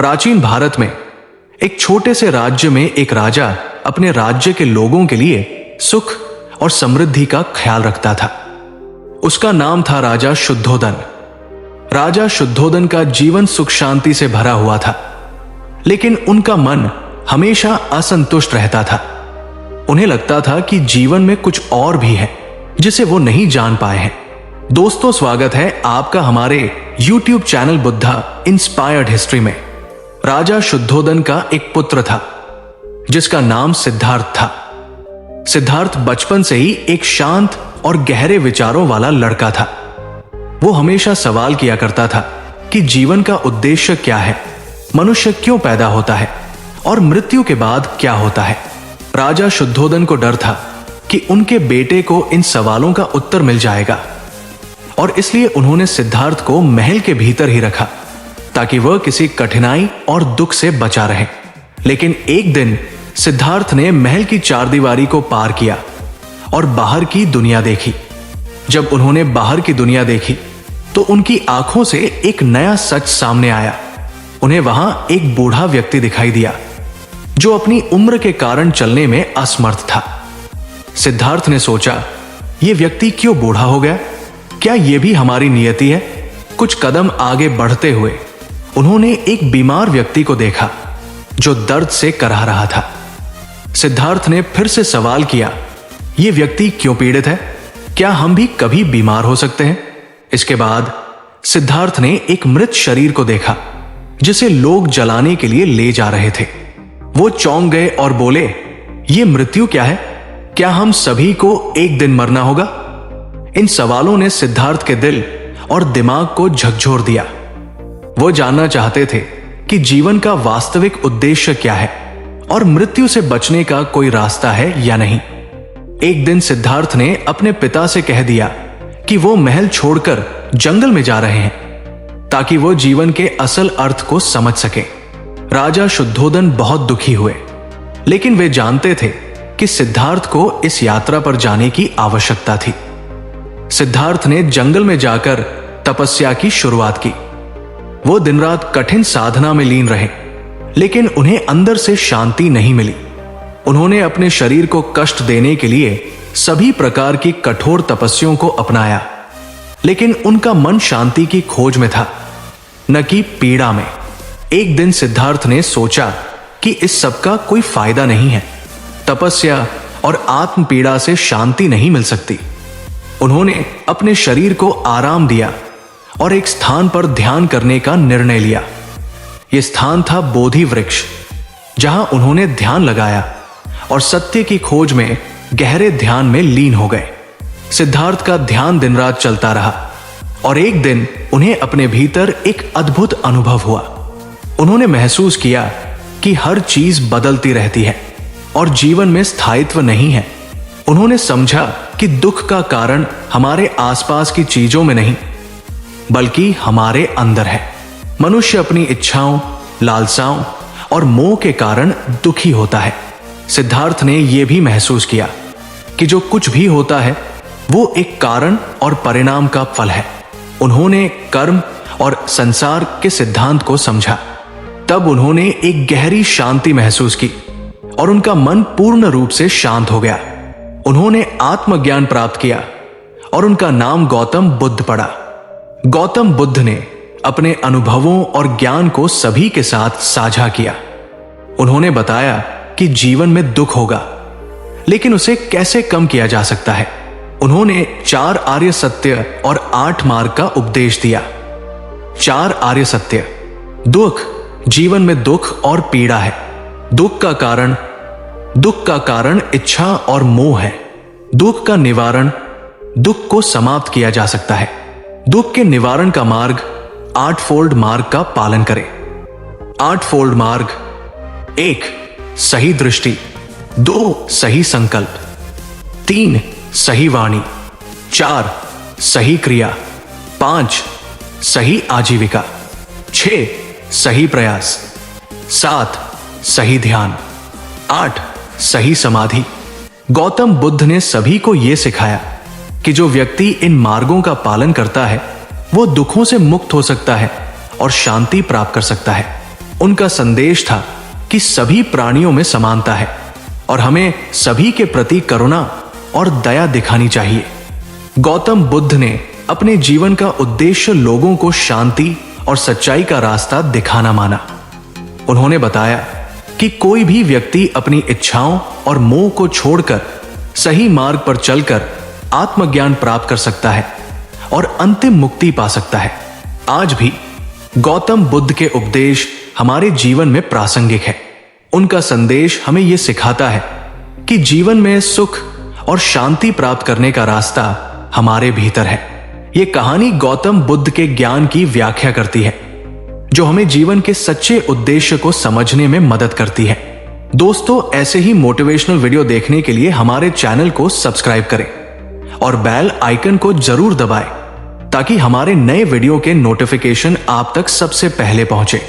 प्राचीन भारत में एक छोटे से राज्य में एक राजा अपने राज्य के लोगों के लिए सुख और समृद्धि का ख्याल रखता था। उसका नाम था राजा शुद्धोदन। राजा शुद्धोदन का जीवन सुख शांति से भरा हुआ था, लेकिन उनका मन हमेशा असंतुष्ट रहता था। उन्हें लगता था कि जीवन में कुछ और भी है जिसे वो नहीं जान पाए हैं। दोस्तों, स्वागत है आपका हमारे YouTube channel Buddha inspired history में। राजा शुद्धोदन का एक पुत्र था जिसका नाम सिद्धार्थ था। सिद्धार्थ बचपन से ही एक शांत और गहरे विचारों वाला लड़का था। वो हमेशा सवाल किया करता था कि जीवन का उद्देश्य क्या है, मनुष्य क्यों पैदा होता है और मृत्यु के बाद क्या होता है। राजा शुद्धोदन को डर था कि उनके बेटे को इन सवालों का उत्तर मिल जाएगा, और इसलिए उन्होंने सिद्धार्थ को महल के भीतर ही रखा ताकि वह किसी कठिनाई और दुख से बचा रहे। लेकिन एक दिन सिद्धार्थ ने महल की चारदीवारी को पार किया और बाहर की दुनिया देखी। जब उन्होंने बाहर की दुनिया देखी तो उनकी आंखों से एक नया सच सामने आया। उन्हें वहां एक बूढ़ा व्यक्ति दिखाई दिया जो अपनी उम्र के कारण चलने में असमर्थ था। सिद्धार्थ ने सोचा, यह व्यक्ति क्यों बूढ़ा हो गया? क्या यह भी हमारी नियति है? कुछ कदम आगे बढ़ते हुए उन्होंने एक बीमार व्यक्ति को देखा जो दर्द से कराह रहा था। सिद्धार्थ ने फिर से सवाल किया, यह व्यक्ति क्यों पीड़ित है? क्या हम भी कभी बीमार हो सकते हैं? इसके बाद सिद्धार्थ ने एक मृत शरीर को देखा जिसे लोग जलाने के लिए ले जा रहे थे। वो चौंक गए और बोले, यह मृत्यु क्या है? क्या हम सभी को एक दिन मरना होगा? इन सवालों ने सिद्धार्थ के दिल और दिमाग को झकझोर दिया। वो जानना चाहते थे कि जीवन का वास्तविक उद्देश्य क्या है और मृत्यु से बचने का कोई रास्ता है या नहीं। एक दिन सिद्धार्थ ने अपने पिता से कह दिया कि वो महल छोड़कर जंगल में जा रहे हैं ताकि वो जीवन के असल अर्थ को समझ सके। राजा शुद्धोदन बहुत दुखी हुए, लेकिन वे जानते थे कि सिद्धार्थ को इस यात्रा पर जाने की आवश्यकता थी। सिद्धार्थ ने जंगल में जाकर तपस्या की शुरुआत की। वो दिन रात कठिन साधना में लीन रहे, लेकिन उन्हें अंदर से शांति नहीं मिली। उन्होंने अपने शरीर को कष्ट देने के लिए सभी प्रकार की कठोर तपस्याओं को अपनाया, लेकिन उनका मन शांति की खोज में था, न कि पीड़ा में। एक दिन सिद्धार्थ ने सोचा कि इस सब का कोई फायदा नहीं है। तपस्या और आत्म पीड़ा से शांति नहीं मिल सकती। उन्होंने अपने शरीर को आराम दिया और एक स्थान पर ध्यान करने का निर्णय लिया। यह स्थान था बोधि वृक्ष, जहां उन्होंने ध्यान लगाया और सत्य की खोज में गहरे ध्यान में लीन हो गए। सिद्धार्थ का ध्यान दिन रात चलता रहा और एक दिन उन्हें अपने भीतर एक अद्भुत अनुभव हुआ। उन्होंने महसूस किया कि हर चीज बदलती रहती है और जीवन में स्थायित्व नहीं है। उन्होंने समझा कि दुख का कारण हमारे आसपास की चीजों में नहीं, बल्कि हमारे अंदर है। मनुष्य अपनी इच्छाओं, लालसाओं और मोह के कारण दुखी होता है। सिद्धार्थ ने यह भी महसूस किया कि जो कुछ भी होता है वो एक कारण और परिणाम का फल है। उन्होंने कर्म और संसार के सिद्धांत को समझा। तब उन्होंने एक गहरी शांति महसूस की और उनका मन पूर्ण रूप से शांत हो गया। उन्होंने आत्मज्ञान प्राप्त किया और उनका नाम गौतम बुद्ध पड़ा। गौतम बुद्ध ने अपने अनुभवों और ज्ञान को सभी के साथ साझा किया। उन्होंने बताया कि जीवन में दुख होगा, लेकिन उसे कैसे कम किया जा सकता है। उन्होंने 4 आर्य सत्य और 8 मार्ग का उपदेश दिया। 4 आर्य सत्य: दुख, जीवन में दुख और पीड़ा है। दुख का कारण इच्छा और मोह है। दुख का निवारण, दुख को समाप्त किया जा सकता है। दुख के निवारण का मार्ग 8फोल्ड मार्ग का पालन करें। 8फोल्ड मार्ग: 1. सही दृष्टि, 2. सही संकल्प, 3. सही वाणी, 4. सही क्रिया, 5. सही आजीविका, 6. सही प्रयास, 7. सही ध्यान, 8. सही समाधि। गौतम बुद्ध ने सभी को यह सिखाया कि जो व्यक्ति इन मार्गों का पालन करता है वो दुखों से मुक्त हो सकता है और शांति प्राप्त कर सकता है। उनका संदेश था कि सभी प्राणियों में समानता है और हमें सभी के प्रति करुणा और दया दिखानी चाहिए। गौतम बुद्ध ने अपने जीवन का उद्देश्य लोगों को शांति और सच्चाई का रास्ता दिखाना माना। उन्होंने बताया कि कोई भी व्यक्ति अपनी इच्छाओं और मोह को छोड़कर सही मार्ग पर चलकर आत्मज्ञान प्राप्त कर सकता है और अंतिम मुक्ति पा सकता है। आज भी गौतम बुद्ध के उपदेश हमारे जीवन में प्रासंगिक है। उनका संदेश हमें यह सिखाता है कि जीवन में सुख और शांति प्राप्त करने का रास्ता हमारे भीतर है। यह कहानी गौतम बुद्ध के ज्ञान की व्याख्या करती है, जो हमें जीवन के सच्चे उद्देश्य को समझने में मदद करती है। दोस्तों, ऐसे ही मोटिवेशनल वीडियो देखने के लिए हमारे चैनल को सब्सक्राइब करें और बेल आइकन को जरूर दबाएं ताकि हमारे नए वीडियो के नोटिफिकेशन आप तक सबसे पहले पहुंचे।